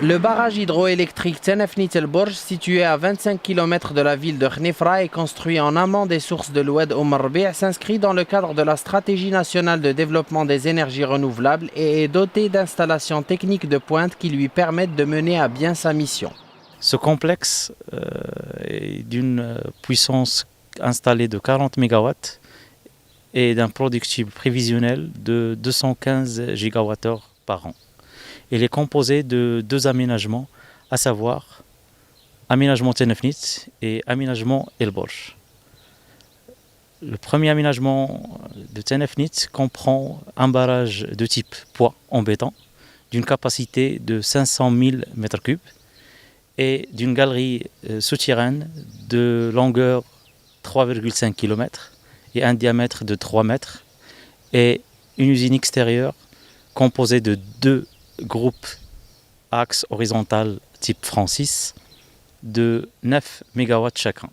Le barrage hydroélectrique Tenefnit El Borj, situé à 25 km de la ville de Khnifra et construit en amont des sources de l'Oued Rbi', s'inscrit dans le cadre de la stratégie nationale de développement des énergies renouvelables et est doté d'installations techniques de pointe qui lui permettent de mener à bien sa mission. Ce complexe est d'une puissance installée de 40 MW et d'un productible prévisionnel de 215 GWh par an. Il est composé de deux aménagements, à savoir aménagement Tenefnit et aménagement El Borj. Le premier aménagement de Tenefnit comprend un barrage de type poids en béton d'une capacité de 500 000 m3 et d'une galerie souterraine de longueur 3,5 km et un diamètre de 3 mètres et une usine extérieure composée de deux groupes axe horizontal type Francis de 9 MW chacun.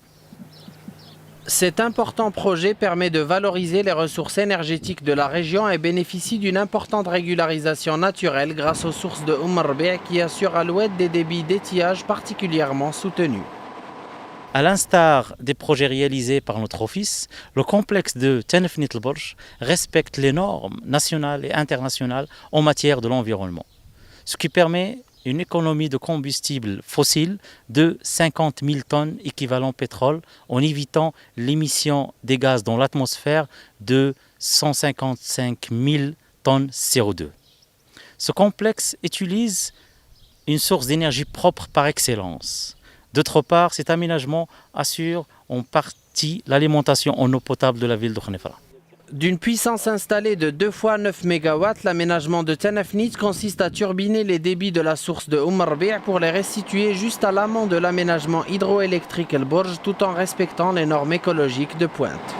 Cet important projet permet de valoriser les ressources énergétiques de la région et bénéficie d'une importante régularisation naturelle grâce aux sources de Rbi' qui assurent à l'oued des débits d'étiage particulièrement soutenus. À l'instar des projets réalisés par notre office, le complexe de Tenefnit El Borj respecte les normes nationales et internationales en matière de l'environnement, ce qui permet une économie de combustible fossile de 50 000 tonnes équivalent pétrole en évitant l'émission des gaz dans l'atmosphère de 155 000 tonnes CO2. Ce complexe utilise une source d'énergie propre par excellence. D'autre part, cet aménagement assure en partie l'alimentation en eau potable de la ville de Khnifra. D'une puissance installée de 2 fois 9 MW, l'aménagement de Tenefnit consiste à turbiner les débits de la source de Rbi' pour les restituer juste à l'amont de l'aménagement hydroélectrique El Borj tout en respectant les normes écologiques de pointe.